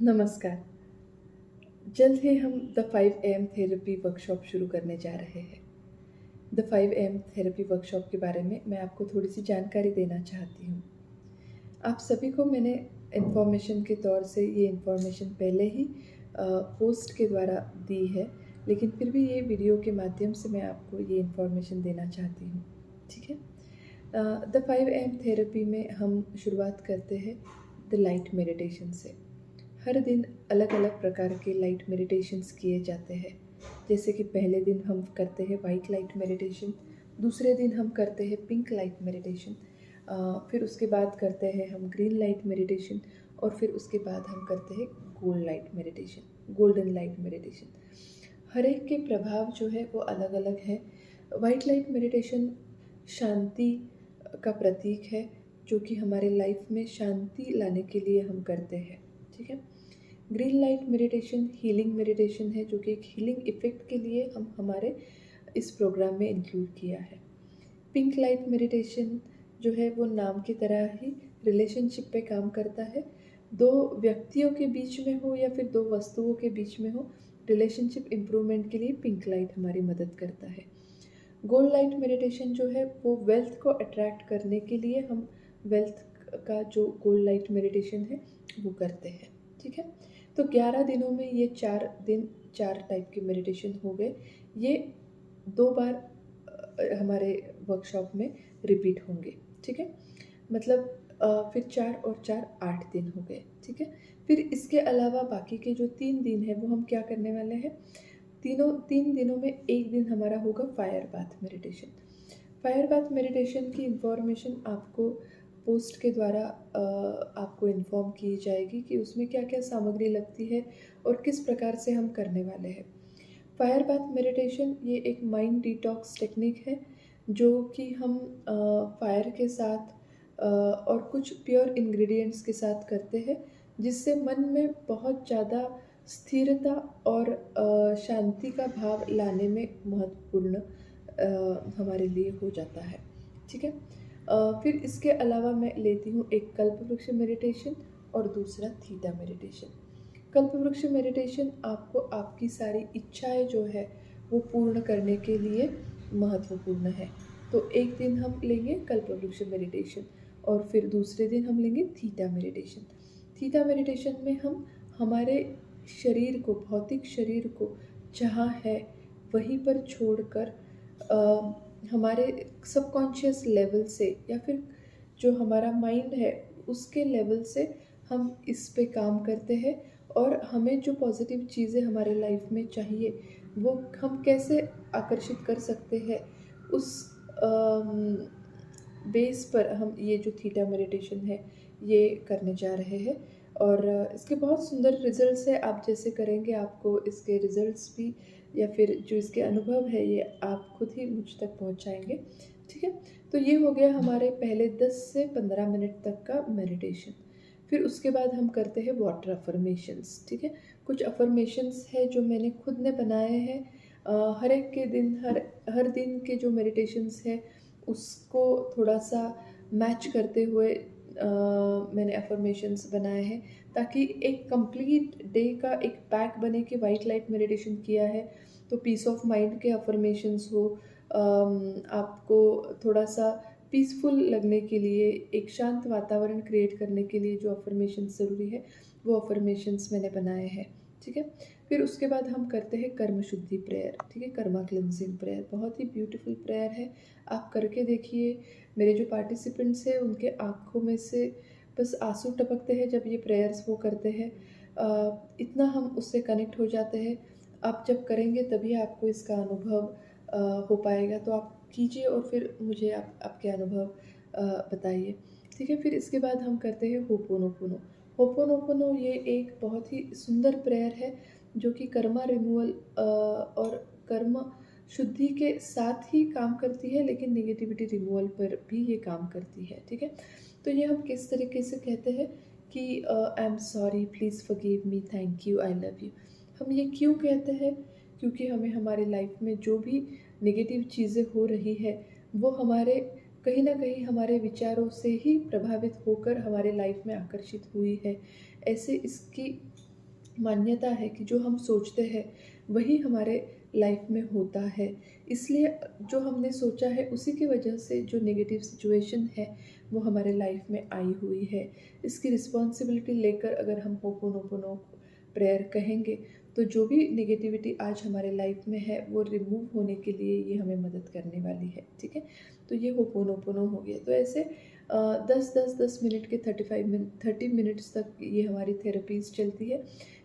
नमस्कार। जल्द ही हम द 5 AM थेरेपी वर्कशॉप शुरू करने जा रहे हैं। द 5 AM थेरेपी वर्कशॉप के बारे में मैं आपको थोड़ी-सी जानकारी देना चाहती हूँ। आप सभी को मैंने इन्फॉर्मेशन के तौर से ये इन्फॉर्मेशन पहले ही पोस्ट के द्वारा दी है, लेकिन फिर भी ये वीडियो के माध्यम से मैं आपको ये इन्फॉर्मेशन देना चाहती हूँ, ठीक है? द 5 AM थेरेपी में हम शुरुआत करते हैं द लाइट मेडिटेशन से। हर दिन अलग अलग प्रकार के लाइट मेडिटेशंस किए जाते हैं। जैसे कि पहले दिन हम करते हैं वाइट लाइट मेडिटेशन, दूसरे दिन हम करते हैं पिंक लाइट मेडिटेशन, फिर उसके बाद करते हैं हम ग्रीन लाइट मेडिटेशन, और फिर उसके बाद हम करते हैं गोल्डन लाइट मेडिटेशन। हर एक के प्रभाव जो है वो अलग अलग है। वाइट लाइट मेडिटेशन शांति का प्रतीक है, जो कि हमारे लाइफ में शांति लाने के लिए हम करते हैं, ठीक है। Green light meditation healing meditation है, जो कि एक हीलिंग इफ़ेक्ट के लिए हम हमारे इस प्रोग्राम में इंक्लूड किया है। पिंक लाइट मेडिटेशन जो है वो नाम की तरह ही रिलेशनशिप पे काम करता है। दो व्यक्तियों के बीच में हो या फिर दो वस्तुओं के बीच में हो, रिलेशनशिप इम्प्रूवमेंट के लिए पिंक लाइट हमारी मदद करता है। गोल्ड लाइट मेडिटेशन जो है वो वेल्थ को अट्रैक्ट करने के लिए हम वेल्थ का जो गोल्ड लाइट मेडिटेशन है वो करते हैं, ठीक है। तो 11 दिनों में ये 4 दिन 4 टाइप के मेडिटेशन हो गए। ये 2 बार हमारे वर्कशॉप में रिपीट होंगे, ठीक है। मतलब फिर 4 और 4 8 दिन हो गए, ठीक है। फिर इसके अलावा बाकी के जो 3 दिन हैं वो हम क्या करने वाले हैं। 3 दिनों में एक दिन हमारा होगा fire bath meditation. Fire bath meditation की इन्फॉर्मेशन आपको पोस्ट के द्वारा आपको इन्फॉर्म की जाएगी कि उसमें क्या क्या सामग्री लगती है और किस प्रकार से हम करने वाले हैं। फायर बाथ मेडिटेशन ये एक माइंड डिटॉक्स टेक्निक है, जो कि हम फायर के साथ और कुछ प्योर इंग्रेडिएंट्स के साथ करते हैं, जिससे मन में बहुत ज़्यादा स्थिरता और शांति का भाव लाने में महत्वपूर्ण हमारे लिए हो जाता है, ठीक है। फिर इसके अलावा मैं लेती हूँ एक कल्प वृक्ष मेडिटेशन और दूसरा थीटा मेडिटेशन। कल्प वृक्ष मेडिटेशन आपको आपकी सारी इच्छाएं जो है वो पूर्ण करने के लिए महत्वपूर्ण है। तो एक दिन हम लेंगे कल्प वृक्ष मेडिटेशन और फिर दूसरे दिन हम लेंगे थीटा मेडिटेशन। थीटा मेडिटेशन में हम हमारे शरीर को, भौतिक शरीर को जहाँ है वहीं पर छोड़कर हमारे सबकॉन्शियस लेवल से या फिर जो हमारा माइंड है उसके लेवल से हम इस पे काम करते हैं, और हमें जो पॉजिटिव चीज़ें हमारे लाइफ में चाहिए वो हम कैसे आकर्षित कर सकते हैं, उस बेस पर हम ये जो थीटा मेडिटेशन है ये करने जा रहे हैं। और इसके बहुत सुंदर रिजल्ट्स है। आप जैसे करेंगे आपको इसके रिजल्ट्स भी या फिर जो इसके अनुभव है ये आप खुद ही मुझ तक पहुंचाएंगे, ठीक है। तो ये हो गया हमारे पहले 10 से 15 मिनट तक का मेडिटेशन। फिर उसके बाद हम करते हैं वाटर अफर्मेशंस, ठीक है। कुछ अफर्मेशंस है जो मैंने खुद ने बनाए हैं। हर एक के दिन हर दिन के जो मेडिटेशंस है उसको थोड़ा सा मैच करते हुए मैंने अफर्मेशंस बनाए हैं, ताकि एक कंप्लीट डे का एक पैक बने कि वाइट लाइट मेडिटेशन किया है तो पीस ऑफ माइंड के अफर्मेशंस हो। आपको थोड़ा सा पीसफुल लगने के लिए, एक शांत वातावरण क्रिएट करने के लिए जो अफर्मेशंस ज़रूरी है वो अफर्मेशंस मैंने बनाए हैं, ठीक है। फिर उसके बाद हम करते हैं कर्म शुद्धि प्रेयर, ठीक है, कर्मा क्लिनजिंग प्रेयर। बहुत ही ब्यूटीफुल प्रेयर है, आप करके देखिए। मेरे जो पार्टिसिपेंट्स हैं उनके आँखों में से बस आंसू टपकते हैं जब ये प्रेयर्स वो करते हैं। इतना हम उससे कनेक्ट हो जाते हैं। आप जब करेंगे तभी आपको इसका अनुभव हो पाएगा। तो आप कीजिए और फिर मुझे आपके अनुभव बताइए, ठीक है। फिर इसके बाद हम करते हैं होपोनोपोनो। होपोनोपोनो ये एक बहुत ही सुंदर प्रेयर है, जो कि कर्मा रिमूवल और कर्म शुद्धि के साथ ही काम करती है, लेकिन नेगेटिविटी रिमूवल पर भी ये काम करती है, ठीक है। तो ये हम किस तरीके से कहते हैं कि I am sorry, please forgive me, thank you, I love you. हम ये क्यों कहते हैं? क्योंकि हमें हमारे लाइफ में जो भी नेगेटिव चीज़ें हो रही है वो हमारे कहीं ना कहीं हमारे विचारों से ही प्रभावित होकर हमारे लाइफ में आकर्षित हुई है। ऐसे इसकी मान्यता है कि जो हम सोचते हैं वही हमारे लाइफ में होता है। इसलिए जो हमने सोचा है उसी की वजह से जो नेगेटिव सिचुएशन है वो हमारे लाइफ में आई हुई है। इसकी रिस्पॉन्सिबिलिटी लेकर अगर हम होपोनोपोनो प्रेयर कहेंगे तो जो भी नेगेटिविटी आज हमारे लाइफ में है वो रिमूव होने के लिए ये हमें मदद करने वाली है। ठीक है, तो ये होपोनोपोनो हो गया। तो ऐसे 10-10-10 मिनट के 30 मिनट्स तक ये हमारी थेरेपीज चलती है।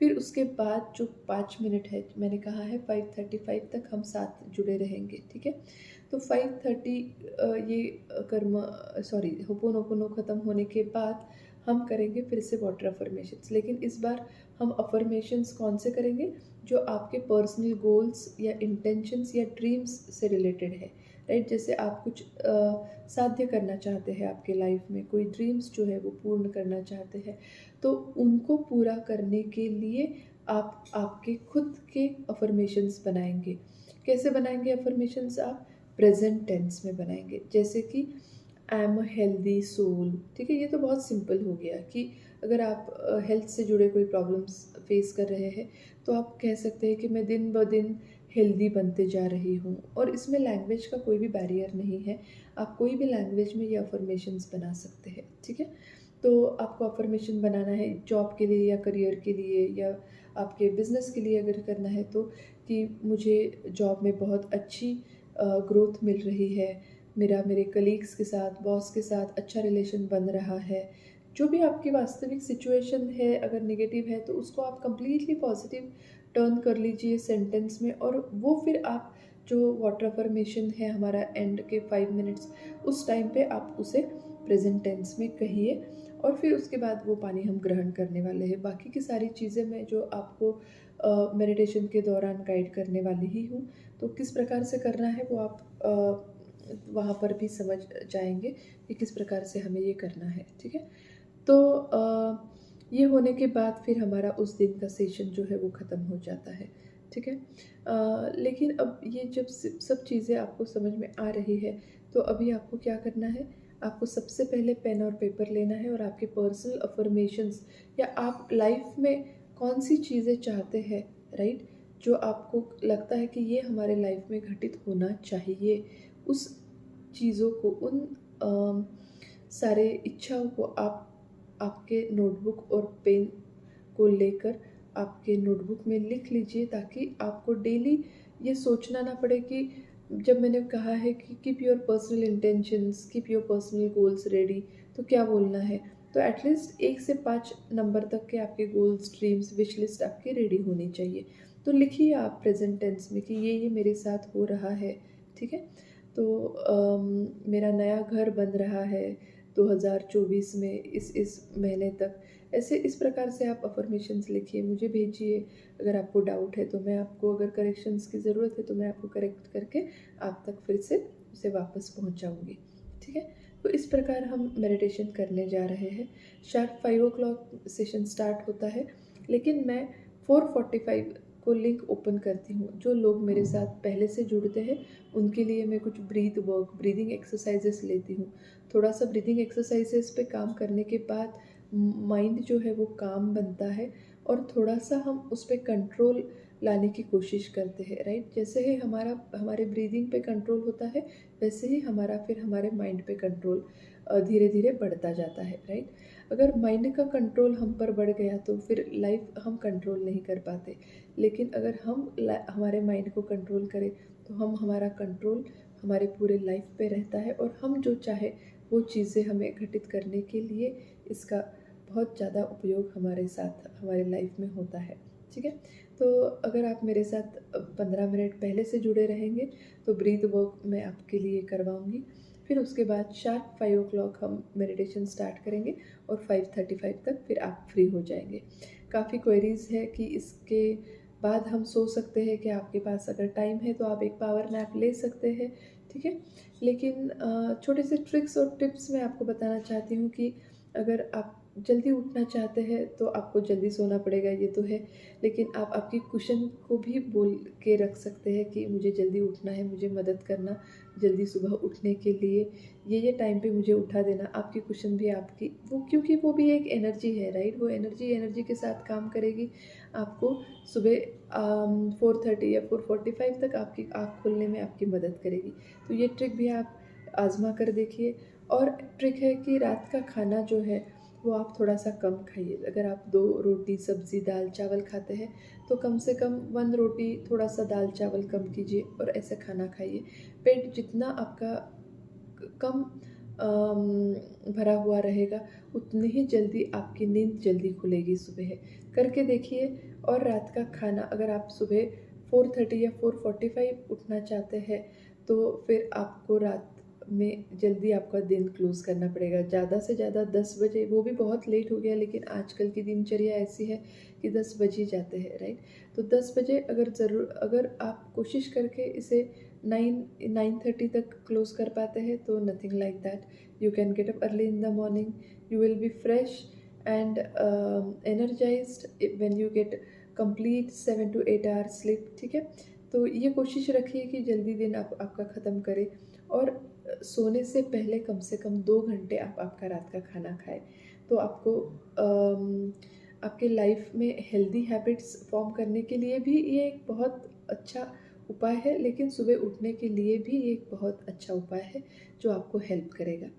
फिर उसके बाद जो 5 मिनट है, मैंने कहा है 5:35 तक हम साथ जुड़े रहेंगे। ठीक है, तो 5:30 ये कर्म सॉरी होपोनोपोनो ख़त्म होने के बाद हम करेंगे फिर से वाटर अफर्मेशंस। लेकिन इस बार हम अफर्मेशंस कौन से करेंगे, जो आपके पर्सनल गोल्स या इंटेंशंस या ड्रीम्स से रिलेटेड है। राइट, जैसे आप कुछ साध्य करना चाहते हैं आपके लाइफ में, कोई ड्रीम्स जो है वो पूर्ण करना चाहते हैं, तो उनको पूरा करने के लिए आप आपके खुद के अफर्मेशंस बनाएंगे। कैसे बनाएंगे अफर्मेशंस? आप प्रेजेंट टेंस में बनाएंगे, जैसे कि I am a healthy soul. ठीक है, ये तो बहुत सिंपल हो गया कि अगर आप हेल्थ से जुड़े कोई प्रॉब्लम्स फेस कर रहे हैं तो आप कह सकते हैं कि मैं दिन ब दिन हेल्दी बनते जा रही हूँ। और इसमें लैंग्वेज का कोई भी बैरियर नहीं है, आप कोई भी लैंग्वेज में ये अफर्मेशंस बना सकते हैं। ठीक है, तो आपको अफर्मेशन बनाना है जॉब के लिए या करियर के लिए या आपके बिजनेस के लिए अगर करना है तो, कि मुझे जॉब में बहुत अच्छी ग्रोथ मिल रही है, मेरा मेरे कलीग्स के साथ, बॉस के साथ अच्छा रिलेशन बन रहा है। जो भी आपकी वास्तविक सिचुएशन है, अगर नेगेटिव है तो उसको आप कंप्लीटली पॉजिटिव टर्न कर लीजिए सेंटेंस में, और वो फिर आप जो वाटर अफर्मेशन है हमारा एंड के 5 मिनट्स, उस टाइम पे आप उसे प्रेजेंट टेंस में कहिए। और फिर उसके बाद वो पानी हम ग्रहण करने वाले हैं। बाकी की सारी चीज़ें मैं जो आपको मेडिटेशन के दौरान गाइड करने वाली ही हूँ, तो किस प्रकार से करना है वो आप वहाँ पर भी समझ जाएंगे कि किस प्रकार से हमें ये करना है। ठीक है, तो ये होने के बाद फिर हमारा उस दिन का सेशन जो है वो ख़त्म हो जाता है। ठीक है, लेकिन अब ये जब सब चीज़ें आपको समझ में आ रही है तो अभी आपको क्या करना है, आपको सबसे पहले पेन और पेपर लेना है और आपके पर्सनल अफर्मेशंस या आप लाइफ में कौन सी चीज़ें चाहते हैं, राइट, जो आपको लगता है कि ये हमारे लाइफ में घटित होना चाहिए, उस चीज़ों को, उन सारे इच्छाओं को आप आपके नोटबुक और पेन को लेकर आपके नोटबुक में लिख लीजिए, ताकि आपको डेली ये सोचना ना पड़े कि जब मैंने कहा है कि keep your personal intentions, keep your personal goals ready, तो क्या बोलना है, तो एटलीस्ट 1 से 5 नंबर तक के आपके गोल्स, ड्रीम्स, विश लिस्ट आपकी रेडी होनी चाहिए। तो लिखिए आप प्रेजेंट टेंस में कि ये मेरे साथ हो रहा है। ठीक है, तो मेरा नया घर बन रहा है 2024 में इस महीने तक। ऐसे इस प्रकार से आप अफर्मेशंस लिखिए, मुझे भेजिए। अगर आपको डाउट है तो मैं आपको, अगर करेक्शंस की ज़रूरत है तो मैं आपको करेक्ट करके आप तक फिर से उसे वापस पहुंचाऊंगी। ठीक है, तो इस प्रकार हम मेडिटेशन करने जा रहे हैं। शार्प 5 o'clock सेशन स्टार्ट होता है, लेकिन मैं 4:45 को लिंक ओपन करती हूँ। जो लोग मेरे साथ पहले से जुड़ते हैं उनके लिए मैं कुछ ब्रीदिंग एक्सरसाइजेस लेती हूँ। थोड़ा सा ब्रीदिंग एक्सरसाइजेस पे काम करने के बाद माइंड जो है वो काम बनता है और थोड़ा सा हम उस पर कंट्रोल लाने की कोशिश करते हैं। राइट, जैसे ही हमारे ब्रीदिंग पे कंट्रोल होता है वैसे ही फिर हमारे माइंड पे कंट्रोल धीरे धीरे बढ़ता जाता है। राइट, अगर माइंड का कंट्रोल हम पर बढ़ गया तो फिर लाइफ हम कंट्रोल नहीं कर पाते, लेकिन अगर हम हमारे माइंड को कंट्रोल करें तो हमारा कंट्रोल हमारे पूरे लाइफ पे रहता है और हम जो चाहे वो चीज़ें हमें घटित करने के लिए इसका बहुत ज़्यादा उपयोग हमारे साथ हमारे लाइफ में होता है। ठीक है, तो अगर आप मेरे साथ 15 मिनट पहले से जुड़े रहेंगे तो ब्रीथ वर्क मैं आपके लिए करवाऊंगी। फिर उसके बाद शार्प 5 o'clock हम मेडिटेशन स्टार्ट करेंगे और 5:35 तक फिर आप फ्री हो जाएंगे। काफ़ी क्वेरीज़ है कि इसके बाद हम सो सकते हैं कि आपके पास अगर टाइम है तो आप एक पावर नैप ले सकते हैं। ठीक है, लेकिन छोटे से ट्रिक्स और टिप्स मैं आपको बताना चाहती हूँ कि अगर आप जल्दी उठना चाहते हैं तो आपको जल्दी सोना पड़ेगा, ये तो है, लेकिन आप आपकी कुशन को भी बोल के रख सकते हैं कि मुझे जल्दी उठना है, मुझे मदद करना, जल्दी सुबह उठने के लिए, ये टाइम पे मुझे उठा देना, आपकी कुशन भी आपकी वो, क्योंकि वो भी एक एनर्जी है, राइट। वो एनर्जी के साथ काम करेगी। आपको सुबह 4:30 या 4:45 तक आपकी आँख खोलने में आपकी मदद करेगी। तो ये ट्रिक भी आप आज़मा कर देखिए। और ट्रिक है कि रात का खाना जो है वो आप थोड़ा सा कम खाइए। अगर आप 2 रोटी सब्ज़ी दाल चावल खाते हैं तो कम से कम 1 रोटी थोड़ा सा दाल चावल कम कीजिए और ऐसा खाना खाइए। पेट जितना आपका कम भरा हुआ रहेगा, उतनी ही जल्दी आपकी नींद जल्दी खुलेगी सुबह। करके देखिए। और रात का खाना अगर आप सुबह 4:30 या 4:45 उठना चाहते हैं तो फिर आपको रात में जल्दी आपका दिन क्लोज़ करना पड़ेगा। ज़्यादा से ज़्यादा 10 बजे, वो भी बहुत लेट हो गया, लेकिन आजकल की दिनचर्या ऐसी है कि 10 बज ही जाते हैं, राइट। तो 10 बजे अगर आप कोशिश करके इसे 9:30 तक क्लोज़ कर पाते हैं तो nothing like that, you can get up early in the morning, you will be fresh and energised when you get complete 7 to 8 hour sleep, ठीक है। तो ये कोशिश रखिए कि जल्दी दिन आपका ख़त्म करें। और सोने से पहले कम से कम 2 घंटे आप आपका रात का खाना खाएँ। तो आपको आपके लाइफ में हेल्दी हैबिट्स फॉर्म करने के लिए भी ये एक बहुत अच्छा उपाय है, लेकिन सुबह उठने के लिए भी ये एक बहुत अच्छा उपाय है जो आपको हेल्प करेगा।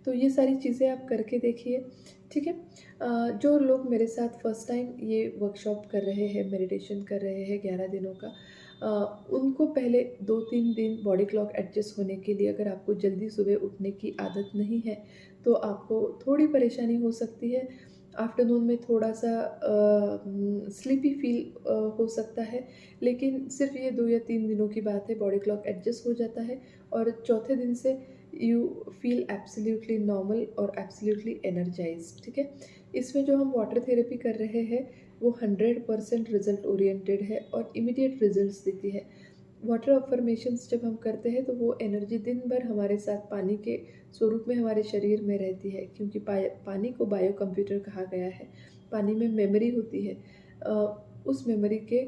तो ये सारी चीज़ें आप करके देखिए, ठीक है। जो लोग मेरे साथ फर्स्ट टाइम ये वर्कशॉप कर रहे हैं, मेडिटेशन कर रहे हैं 11 दिनों का, उनको पहले 2-3 दिन बॉडी क्लॉक एडजस्ट होने के लिए, अगर आपको जल्दी सुबह उठने की आदत नहीं है तो आपको थोड़ी परेशानी हो सकती है। आफ्टरनून में थोड़ा-सा स्लीपी फ़ील हो सकता है, लेकिन सिर्फ़ ये 2 या 3 दिनों की बात है, बॉडी क्लॉक एडजस्ट हो जाता है और चौथे दिन से यू फ़ील एब्सोल्यूटली नॉर्मल और एब्सोल्यूटली एनर्जाइज़्ड, ठीक है। इसमें जो हम वाटर थेरेपी कर रहे हैं वो 100% रिज़ल्ट ओरिएंटेड है और इमीडिएट रिज़ल्ट्स देती है। वाटर अफ़र्मेशंस जब हम करते हैं तो वो एनर्जी दिन भर हमारे साथ पानी के स्वरूप में हमारे शरीर में रहती है, क्योंकि पानी को बायो कंप्यूटर कहा गया है। पानी में मेमोरी होती है। उस मेमोरी के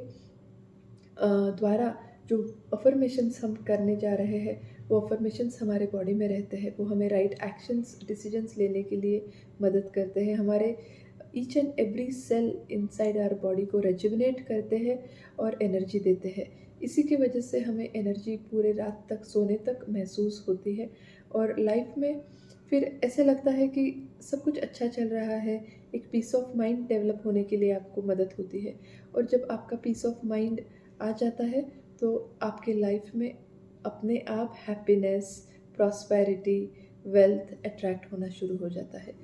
द्वारा जो अफ़र्मेशंस हम करने जा रहे हैं वो अफ़र्मेशंस हमारे बॉडी में रहते हैं। वो हमें राइट एक्शंस डिसीजंस लेने के लिए मदद करते हैं। हमारे each and every cell inside our body को रेजुविनेट करते हैं और एनर्जी देते हैं। इसी की वजह से हमें एनर्जी पूरे रात तक सोने तक महसूस होती है और लाइफ में फिर ऐसे लगता है कि सब कुछ अच्छा चल रहा है। एक पीस ऑफ माइंड डेवलप होने के लिए आपको मदद होती है। और जब आपका पीस ऑफ माइंड आ जाता है तो आपके लाइफ में अपने आप हैप्पीनेस, प्रॉस्पेरिटी, वेल्थ अट्रैक्ट होना शुरू हो जाता है।